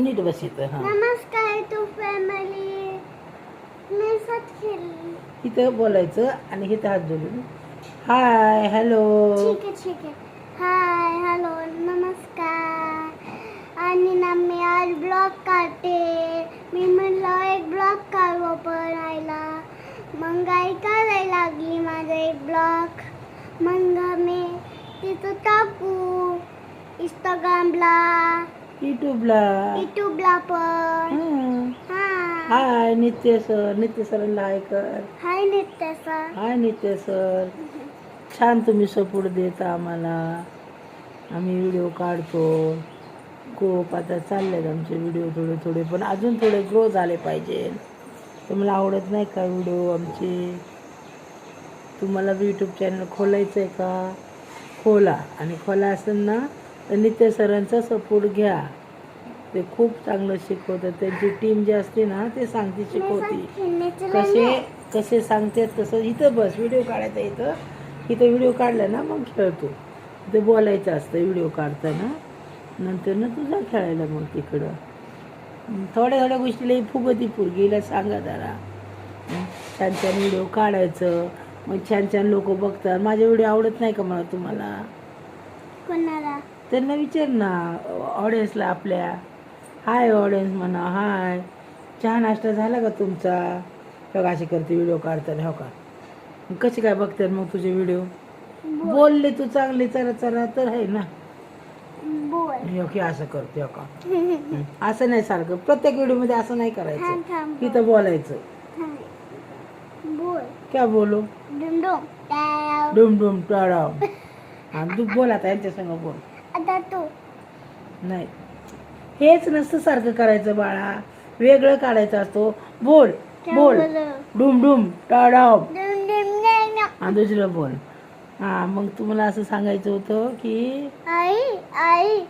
नीट बस इथं. हां, नमस्कार टू फॅमिली. मी खेळली. इथं बोलायचं आणि इथं हात जोडून हाय हॅलो. ठीक आहे. हाय हॅलो नमस्कार. आणि ना मी आज ब्लॉग काढते. मी म्हणलं एक ब्लॉग काढू बनायला. मग आई करायला लागली माझा एक ब्लॉग. मग मी तिथं टाकू इंस्टाग्रामला, युट्यूबला पण. हाय नित्य सरांना हाय कर. हाय नित्य सर. हाय नित्य सर. छान तुम्ही सपोर्ट देता आम्हाला. आम्ही व्हिडिओ काढतो खूप. आता चाललेत आमचे व्हिडिओ थोडे पण अजून थोडे ग्रो झाले पाहिजे. तुम्हाला आवडत नाही का व्हिडिओ आमचे? तुम्हाला यूट्यूब चॅनल खोलायचं आहे का? खोला. आणि खोला असेल ना तर नित्य सरांचा सपोर्ट घ्या. ते खूप चांगलं शिकवतात. त्यांची टीम जी असते ना ते सांगते शिकवते. कसे सांगतात तसं. इथं बस व्हिडिओ काढायचा. इथं व्हिडिओ काढला ना मग खेळतो. इथं बोलायचं असतं व्हिडिओ काढताना. नंतर ना तुझा खेळायला मग तिकडं थोड्या गोष्टीला फुगती पोरगीला सांगा जरा. छान व्हिडिओ काढायचं. मग छान लोक बघतात. माझे व्हिडिओ आवडत नाही का मला तुम्हाला? कोणाला? त्यांना विचार ना ऑडियन्सला आपल्या. हाय ऑडियन्स म्हणा. हाय, चहा नाश्ता झाला का तुमचा? बघा अशी करते व्हिडिओ काढताना. हो का? कसे काय बघतात मग तुझे व्हिडिओ? बोलले तू चांगले चला तर आहे ना. की असं करते. हो का? असं नाही सारखं प्रत्येक व्हिडिओ मध्ये असं नाही करायचं. तिथं बोलायचं. क्या बोलो? डुम टाळाव. आणि तू बोल आता यांच्या संग बोल. आता तू नाही, हेच नसतं सारखं करायचं बाळा. वेगळं काढायचं असतो. बोल डुम टाळाव. आणि दुसरं बोल. हा, मग तुम्हाला असं सांगायचं होतं की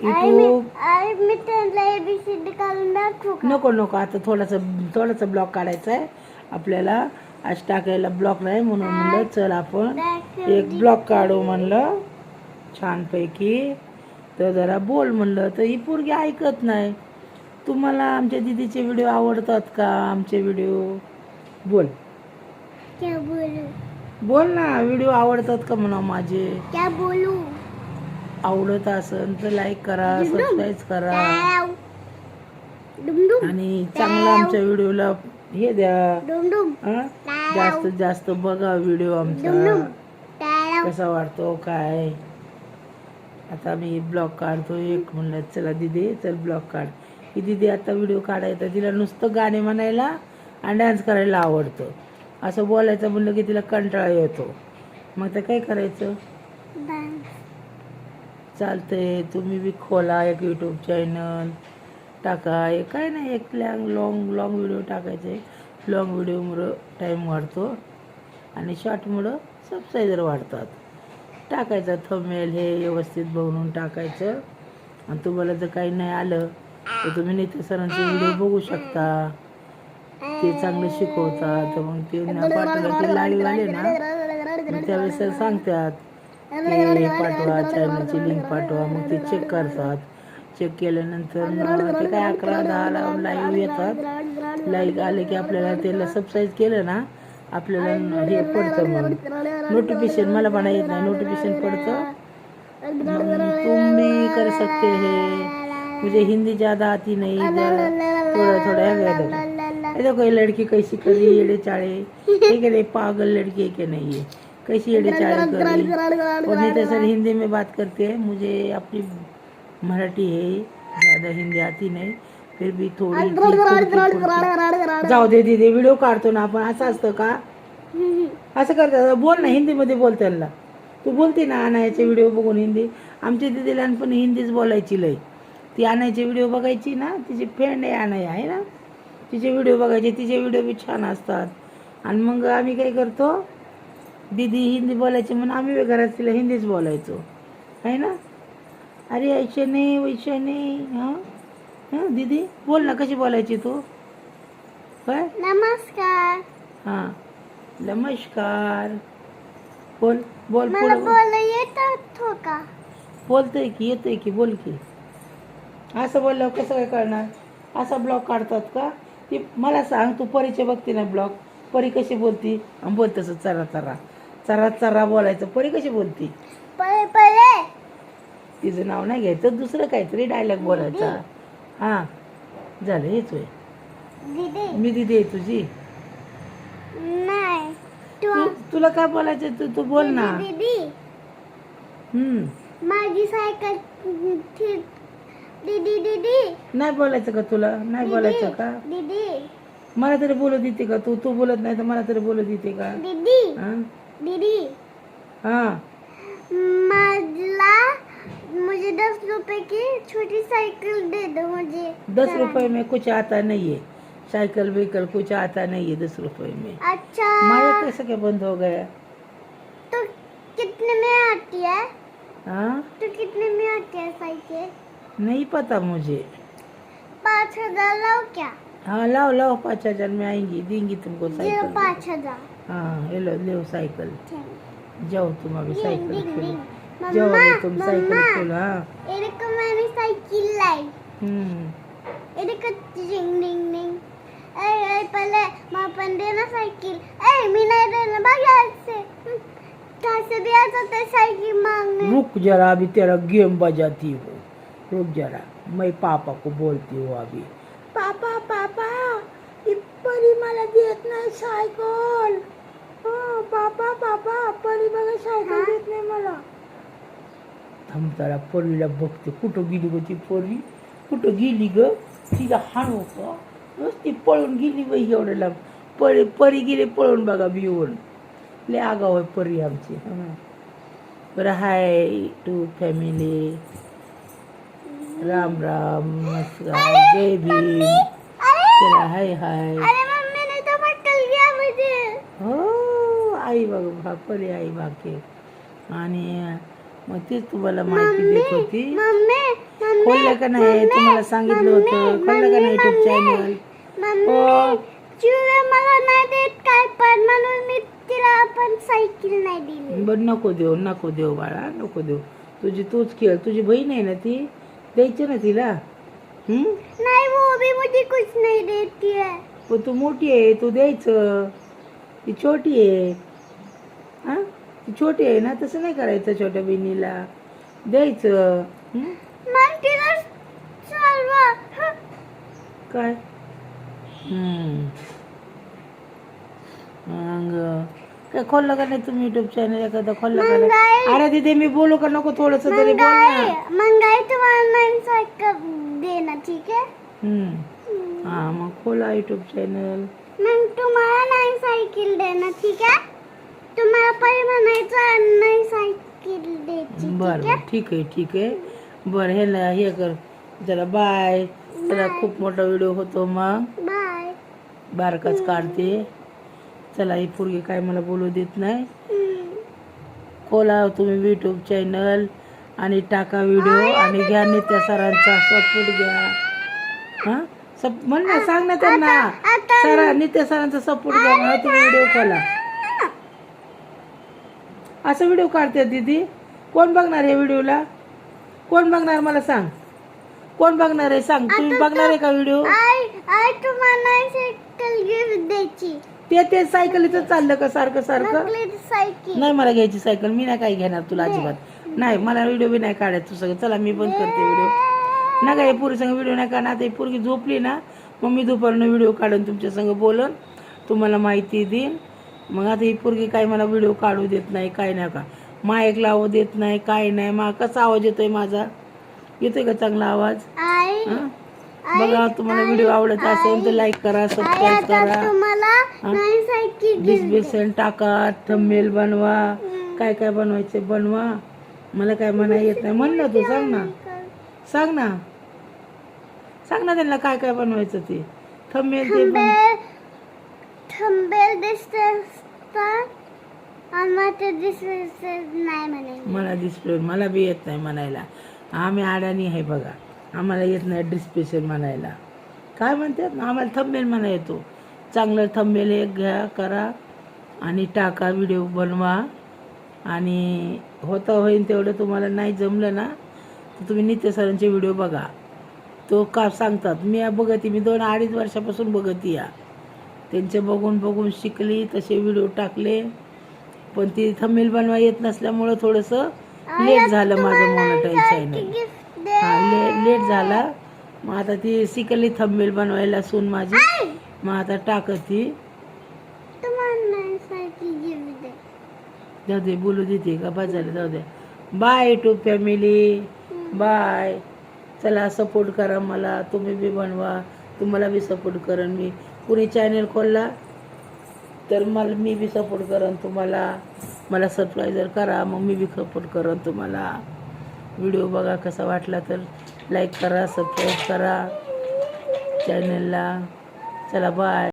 युट्यूब मी त्यांना एबीसीडी काढून दाखवू का? नको आता थोडासा ब्लॉग काढायचा आहे आपल्याला. आज टाकायला ब्लॉग नाही म्हणून म्हणलं चल आपण एक ब्लॉग काढू म्हणलं छानपैकी. तर जरा बोल म्हणलं तर ही पोरगी ऐकत नाही. तुम्हाला आमच्या दीदीचे व्हिडिओ आवडतात का? आमचे व्हिडिओ बोल. क्या बोलू? बोल ना. व्हिडिओ आवडतात का म्हणा माझे? क्या बोलू? आवडत असेल तर लाईक करा, सबस्क्राईब करा आणि चांगला आमच्या व्हिडिओला हे द्या. जास्तीत जास्त बघा व्हिडिओ आमचा कसा वाटतो काय. आता मी ब्लॉग काढतो एक. म्हणलं चला दीदी चल ब्लॉग काढ. ही दीदी आता व्हिडिओ काढायचा. तिला नुसतं गाणे म्हणायला आणि डान्स करायला आवडतं. असं बोलायचं म्हणलं की तिला कंटाळा येतो. मग तर काय करायचं? चालतंय. तुम्ही बी खोला एक यूट्यूब चॅनल टाका. एक काय नाही, एक लॉंग व्हिडिओ टाकायचे. लॉंग व्हिडिओमुळं टाईम वाढतो आणि शॉर्टमुळं सबस्क्रायबर वाढतात. टाकायचं थंबनेल हे व्यवस्थित बनवून टाकायचं. आणि तुम्हाला जर काही नाही आलं तर तुम्ही नित्य सरांचे व्हिडिओ बघू शकता. ते चांगले शिकवतात. मग ते पाठवलं ते लाईव्ह आले ना मग त्यावेळेस सर सांगतात ते पाठवा, चॅनलची लिंक पाठवा. मग ते चेक करतात. चेक केल्यानंतर मग ते काय 11-10 लाईव्ह येतात. लाईव्ह आले की आपल्याला त्याला सबस्क्राईब केलं ना आपल्याला हे पडतं. मग नोटिफिकेशन मला पण येत नाही. नोटिफिकेशन पडतं. मग तुम्ही कर सकते है. मुझे हिंदी ज़्यादा आती नहीं. थोड़ा ये देखो ये लड़की कैसी कर रही है एड़े चाड़े. ये कह रही पागल लड़की है कि नहीं है. कैसी एड़े चाड़े कर रही. और नहीं तो सर हिंदी में बात करते हैं. मुझे अपनी मराठी है ज़्यादा हिंदी आती नहीं. फिर भी थोड़ी जाऊ दे दीदी. व्हिडिओ काढतो ना आपण. असं असतं का? असं करतात. बोल ना हिंदीमध्ये बोल त्यांना. तू बोलते ना आणायचे व्हिडिओ बघून हिंदी. आमची दिदी लहानपणी हिंदीच बोलायची लय. ती आणायचे व्हिडिओ बघायची ना. तिची फ्रेंड आहे आणाय आहे ना. तिचे व्हिडिओ बघायचे. तिचे व्हिडिओ बी छान असतात. आणि मग आम्ही काय करतो दीदी हिंदी बोलायची म्हणून आम्ही घरात तिला हिंदीच बोलायचो आहे ना. अरे ऐसे नाही वैसे नाही. हां दीदी बोल ना कशी बोलायची तू? काय? नमस्कार. हां नमस्कार. बोल मला बोलता येतं का? बोलतोय की येतोय की. बोल की. असं बोलल्यावर कसं काय कळणार? असा ब्लॉग काढतात का? ती मला सांग, तू परीचे बघते ना ब्लॉग, परी कशी बोलती? बोल तसं चरा चरा चरा चरा बोलायचं. परी कशी बोलती? पळे पळे तिचं नाव नाही घ्यायचं, दुसरं काहीतरी डायलॉग बोलायचा. हां झालं, हेच होय. दीदी मी दिदी आहे तुझी. नाही तू तुला काय बोलायचं तू बोल ना. दीदी माझी सायकल दीदी दीदी नाही बोलायचं का तुला? नाही बोलायचं का? दीदी मला तरी बोलू देते का तू? तू बोलत नाही तर मला तरी बोलू देते का? दीदी हां दीदी हां मुझे 10 रुपए की छोटी साइकिल दे दो मुझे. 10 रुपए में कुछ आता नहीं है. साइकिल व्हीकल कुछ आता नहीं है 10 रुपए में. अच्छा माया कैसे क्या बंद हो गया? तो कितने में आती है? हाँ तो कितने में आती है साइकिल? नहीं पता मुझे. 5,000 लाओ क्या? हाँ लाओ लाओ, 5,000 में आएंगी, देंगी तुमको जो साइकिल. 5,000. हाँ ये लो ले साइकिल. जाओ तुम अभी डिंग साइकिल डिंग खेलो. डिंग. जाओ मम्मा अभी तुम साइकिल मम्मा खेलो. हाँ इनको मैंने साइकिल लाई. इनको डिंग डिंग डिंग. ए पहले माँ अपन देना साइकिल. ए मैं नहीं देना भाग यहाँ से. कहाँ से भी आ सकते साइकिल मांगने. रुक जरा, अभी तेरा गेम बजाती हूँ. रुक जरा, मैं पापा को बोलती हूँ अभी. पापा पापा परी मला देत नाही सायकल. पापा पापा परी बघा सायकल देत नाही मला. थांब जरा, पोरीला बघते. कुठं गेली ग ती पोरी? कुठं गेली ग? तिला हाणू का? नुसती पळून गेली बाई एवढं लांब. परी गेली पळून बघा भिवून. लय आगाव आहे परी आमची. बरं हाय टू फॅमिली. राम राम नमस्कार जय भीम. चला हाय हाय. अरे मम्मी ने तो पकड़ लिया मुझे. हो आई बघा परी आई बाकी. आणि मग तेच तुम्हाला माहिती देत होती. मम्मी खोललं का नाही? तुम्हाला सांगितलं होतं. खोललं का नाही युट्यूब चॅनल? हो चिवे मला नाही देत काय पण म्हणून मी तिला पण सायकल नाही दिली. बरं नको देऊ बाळा, नको देऊ. तुझी तूच खेळ. तुझी बहीण आहे ना ती, द्यायची ना तिला. नहीं वो भी मुझे कुछ नहीं देती है. पण तू मोठी आहे, तू द्यायचं. ती छोटी आहे. हां ती छोटी आहे ना, तसं नाही करायचं. छोट्या बहिणीला द्यायचं. मन तिला चालवा. काय मग काय खोललं का नाही तुम्ही युट्यूब चॅनल एखादा? खोललं का नाही? अरे तिथे मी बोलू का नको? थोडस तरी बोल ना. मंगाई तुम्हाला नई सायकल देना ठीक है. हां मग खोला युट्यूब चॅनल. मग तुम्हाला नई सायकल देना ठीक है. तुम्हाला पहिले म्हणायचं नई सायकल द्यायची. बरं ठीक आहे. बरं ह्याला हे कर जरा. बाय. चला खूप मोठा व्हिडिओ होतो मग. बाय. बारकाच काढते. चला ही पोरगी काय मला बोलू देत नाही. खोला तुम्ही युट्यूब चॅनल आणि टाका व्हिडिओ आणि घ्या नित्या सरांचा सपोर्ट घ्या. हां म्हण ना, सांग ना त्यांना. सरा नित्या सरांचा सपोर्ट घ्या म्हणा. तुम्ही व्हिडिओ खोला. असं व्हिडिओ काढते दीदी. कोण बघणार आहे व्हिडिओला? कोण बघणार मला सांग. कोण बघणार आहे सांग. तुम्ही बघणार आहे का व्हिडिओ? आई तुम्हाला सायकल गिफ्ट द्यायची. ते सायकलीचं चाललं का सारखं सायकल नाही. मला घ्यायची सायकल. मी नाही काही घेणार तुला अजिबात नाही. मला व्हिडिओ बी नाही काढायचं तू सगळं. चला मी बंद करते व्हिडिओ. ना काय पोरी संग व्हिडिओ नाही काढणार. आता पोरगी झोपली ना, मग मी दुपारनं व्हिडिओ काढून तुमच्या संग बोलन, तुम्हाला माहिती देईन. मग आता ही पोरगी काय मला व्हिडिओ काढू देत नाही, काय नाही का माईक लावू देत नाही, काय नाही. मग कसा आवाज येतोय माझा? येतोय का चांगला आवाज? बघा तुम्हाला व्हिडिओ आवडत असेल तर लाईक करा, सबस्क्राईब करा, डिस्क्रिप्शन टाका, थंबनेल बनवा, काय काय बनवायचं बनवा. मला काय म्हणा येत नाही. म्हण ना तू. सांग ना त्यांना काय काय बनवायचं ते. थंबनेल ते मला डिस्प्ले मला बी येत नाही म्हणायला. आम्ही अडाणी आहे बघा. आम्हाला येत नाही डिस्क्रिप्शन म्हणायला. काय म्हणतात आम्हाला थंबनेल म्हणा येतो. चांगलं थंबनेल एक घ्या करा आणि टाका, व्हिडिओ बनवा. आणि होता होईन तेवढं. तुम्हाला नाही जमलं ना तर तुम्ही नित्य सरांचे व्हिडिओ बघा. तो का सांगतात. मी बघते, मी 2-2.5 वर्षापासून बघते या. त्यांचे बघून बघून शिकली, तसे व्हिडिओ टाकले. पण ती थंबनेल बनवा येत नसल्यामुळं थोडंसं लेट झालं माझं मोनोटाईज चॅनल. हां, लेट झाला. मग आता ती शिकली थंबनेल बनवायला सून माझी. मग आता टाकती. जाऊ दे, बोलू देते का? बस झालं, जाऊ द्या. Bye YouTube family, bye. चला, सपोर्ट करा मला. तुम्ही बी बनवा, तुम्हाला बी सपोर्ट करेन मी. कुणी चॅनल खोलला तर मी बी सपोर्ट करेन तुम्हाला. मला सबस्क्राईब करा, मग मी बी सपोर्ट करेन तुम्हाला. व्हिडिओ बघा, कसा वाटला तर लाईक करा, सबस्क्राईब करा चॅनलला. चला, बाय.